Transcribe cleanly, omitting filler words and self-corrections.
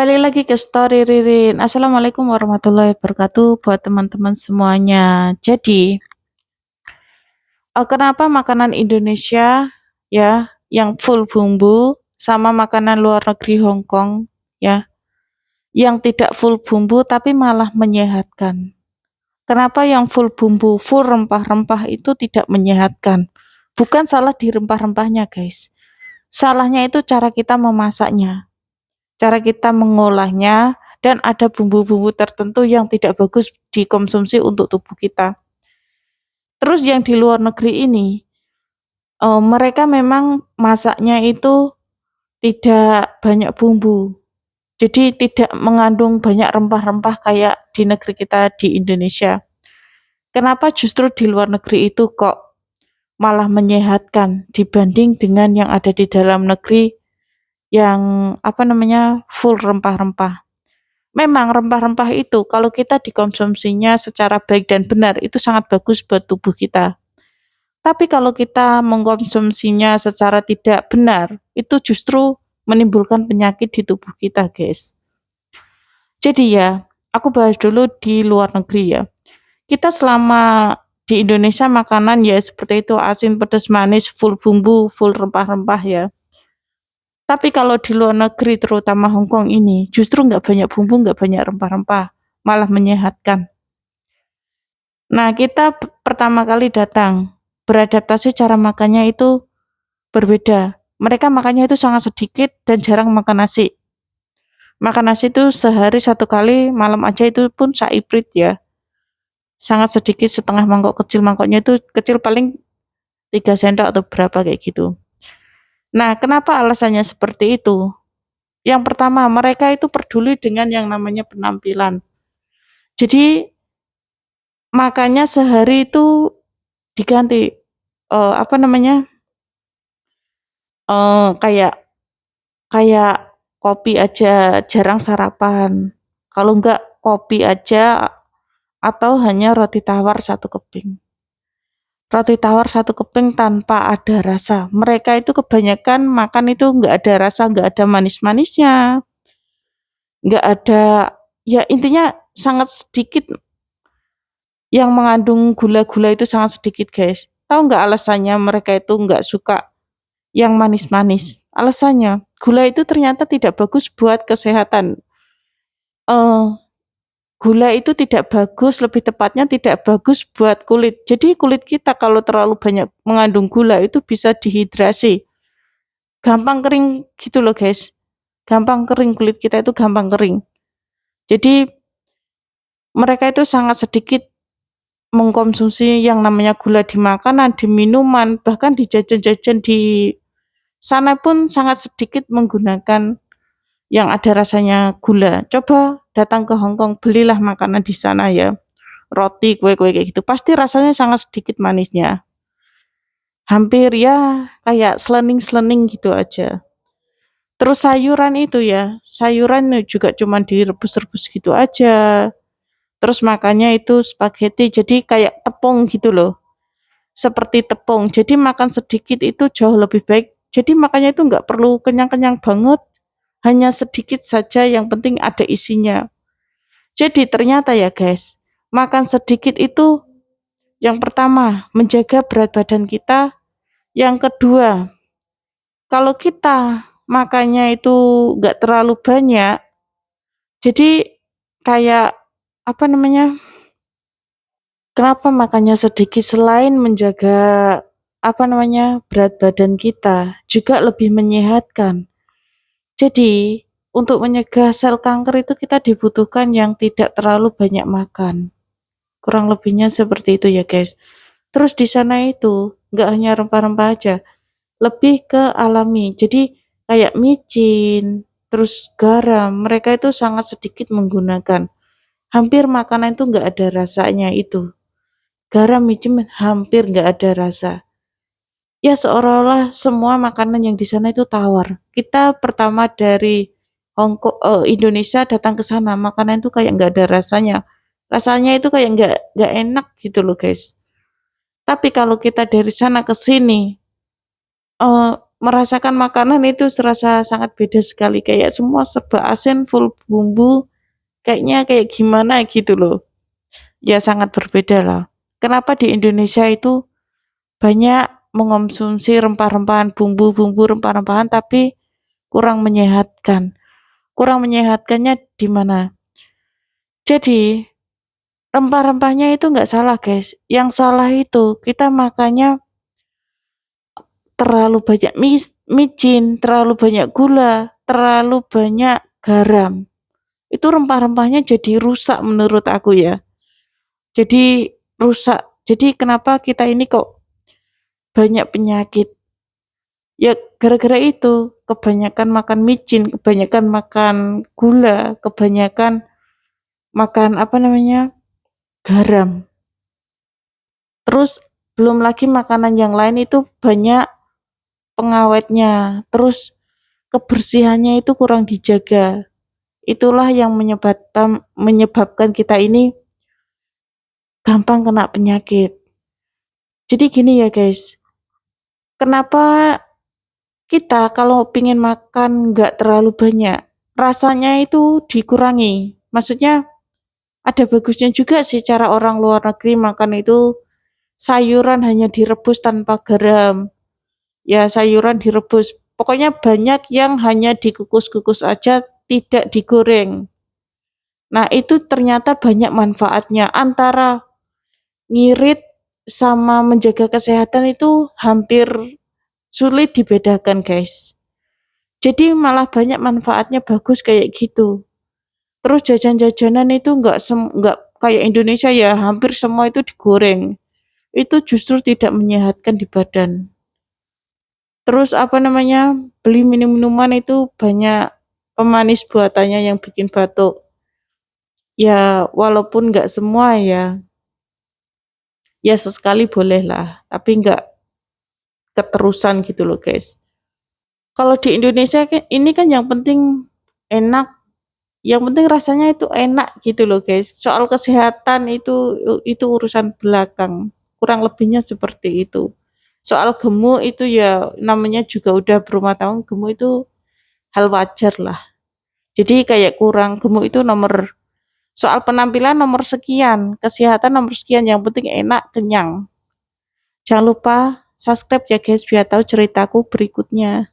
Kembali lagi ke story Ririn. Assalamualaikum warahmatullahi wabarakatuh buat teman-teman semuanya. Jadi, kenapa makanan Indonesia ya yang full bumbu sama makanan luar negeri Hong Kong ya yang tidak full bumbu tapi malah menyehatkan? Kenapa yang full bumbu, full rempah-rempah itu tidak menyehatkan? Bukan salah di rempah-rempahnya, guys. Salahnya itu cara kita memasaknya. Cara kita mengolahnya, dan ada bumbu-bumbu tertentu yang tidak bagus dikonsumsi untuk tubuh kita. Terus yang di luar negeri ini, mereka memang masaknya itu tidak banyak bumbu. Jadi tidak mengandung banyak rempah-rempah kayak di negeri kita di Indonesia. Kenapa justru di luar negeri itu kok malah menyehatkan dibanding dengan yang ada di dalam negeri yang full rempah-rempah. Memang rempah-rempah itu kalau kita dikonsumsinya secara baik dan benar itu sangat bagus buat tubuh kita. Tapi kalau kita mengkonsumsinya secara tidak benar, itu justru menimbulkan penyakit di tubuh kita, guys. Jadi ya, aku bahas dulu di luar negeri ya. Kita selama di Indonesia makanan ya seperti itu asin, pedas, manis, full bumbu, full rempah-rempah ya. Tapi kalau di luar negeri terutama Hong Kong ini justru nggak banyak bumbu, nggak banyak rempah-rempah, malah menyehatkan. Nah, kita pertama kali datang, beradaptasi cara makannya itu berbeda. Mereka makannya itu sangat sedikit dan jarang makan nasi. Makan nasi itu sehari satu kali, malam aja itu pun saiprit ya. Sangat sedikit, setengah mangkok kecil, mangkoknya itu kecil paling 3 sendok atau berapa kayak gitu. Nah, kenapa alasannya seperti itu? Yang pertama, mereka itu peduli dengan yang namanya penampilan. Jadi makannya sehari itu diganti, eee, apa namanya, kayak kayak kopi aja jarang sarapan, kalau enggak kopi aja atau hanya roti tawar satu keping. Roti tawar satu keping tanpa ada rasa. Mereka itu kebanyakan makan itu nggak ada rasa, nggak ada manis-manisnya, nggak ada ya intinya sangat sedikit yang mengandung gula-gula itu sangat sedikit, guys. Tahu nggak alasannya mereka itu nggak suka yang manis-manis? Alasannya, gula itu ternyata tidak bagus buat kesehatan. Eh, Gula itu tidak bagus, lebih tepatnya tidak bagus buat kulit. Jadi kulit kita kalau terlalu banyak mengandung gula itu bisa dehidrasi. Gampang kering gitu loh, guys. Gampang kering, kulit kita itu gampang kering. Jadi mereka itu sangat sedikit mengkonsumsi yang namanya gula di makanan, di minuman, bahkan di jajan-jajan di sana pun sangat sedikit menggunakan yang ada rasanya gula. Coba datang ke Hong Kong, belilah makanan di sana ya. Roti, kue-kue kayak gitu, pasti rasanya sangat sedikit manisnya. Hampir ya kayak selening-selening gitu aja. Terus sayuran itu ya, sayuran juga cuma direbus-rebus gitu aja. Terus makannya itu spaghetti, jadi kayak tepung gitu loh. Seperti tepung. Jadi makan sedikit itu jauh lebih baik. Jadi makannya itu nggak perlu kenyang-kenyang banget, hanya sedikit saja yang penting ada isinya. Jadi ternyata ya guys, makan sedikit itu yang pertama menjaga berat badan kita, yang kedua kalau kita makannya itu nggak terlalu banyak, jadi kayak apa namanya? Kenapa makannya sedikit selain menjaga berat badan kita, juga lebih menyehatkan. Jadi, untuk mencegah sel kanker itu kita dibutuhkan yang tidak terlalu banyak makan. Kurang lebihnya seperti itu ya guys. Terus di sana itu nggak hanya rempah-rempah aja, lebih ke alami. Jadi kayak micin, terus garam, mereka itu sangat sedikit menggunakan. Hampir makanan itu nggak ada rasanya itu. Garam, micin hampir nggak ada rasa. Ya seolah-olah semua makanan yang di sana itu tawar. Kita pertama dari Indonesia datang ke sana, makanan itu kayak nggak ada rasanya. Rasanya itu kayak nggak enak gitu loh guys. Tapi kalau kita dari sana ke sini, merasakan makanan itu serasa sangat beda sekali, kayak semua serba asin, full bumbu, kayaknya kayak gimana gitu loh. Ya sangat berbeda lah. Kenapa di Indonesia itu banyak mengonsumsi rempah-rempahan, bumbu-bumbu rempah-rempahan tapi kurang menyehatkan. Kurang menyehatkannya di mana? Jadi rempah-rempahnya itu nggak salah guys. Yang salah itu kita makannya terlalu banyak micin, terlalu banyak gula, terlalu banyak garam. Itu rempah-rempahnya jadi rusak menurut aku ya. Jadi rusak. Jadi kenapa kita ini kok banyak penyakit? Ya gara-gara itu. Kebanyakan makan micin, kebanyakan makan gula, kebanyakan makan apa namanya? Garam. Terus belum lagi makanan yang lain itu banyak pengawetnya. Terus kebersihannya itu kurang dijaga. Itulah yang menyebabkan kita ini gampang kena penyakit. Jadi gini ya guys, kenapa kita kalau pingin makan nggak terlalu banyak, rasanya itu dikurangi. Maksudnya ada bagusnya juga sih cara orang luar negeri makan itu sayuran hanya direbus tanpa garam. Ya sayuran direbus. Pokoknya banyak yang hanya dikukus-kukus aja, tidak digoreng. Nah itu ternyata banyak manfaatnya. Antara ngirit sama menjaga kesehatan itu hampir sulit dibedakan guys. Jadi malah banyak manfaatnya bagus kayak gitu. Terus jajan-jajanan itu nggak kayak Indonesia ya, hampir semua itu digoreng. Itu justru tidak menyehatkan di badan. Terus apa namanya, beli minum-minuman itu banyak pemanis buatannya yang bikin batuk. Ya walaupun nggak semua ya, ya sesekali boleh lah, tapi nggak keterusan gitu loh guys. Kalau di Indonesia ini kan yang penting enak, yang penting rasanya itu enak gitu loh guys. Soal kesehatan itu urusan belakang, kurang lebihnya seperti itu. Soal gemuk itu ya namanya juga udah berumah tahun, gemuk itu hal wajar lah. Jadi kayak kurang gemuk itu nomor, soal penampilan nomor sekian, kesehatan nomor sekian, yang penting enak, kenyang. Jangan lupa subscribe ya guys biar tahu ceritaku berikutnya.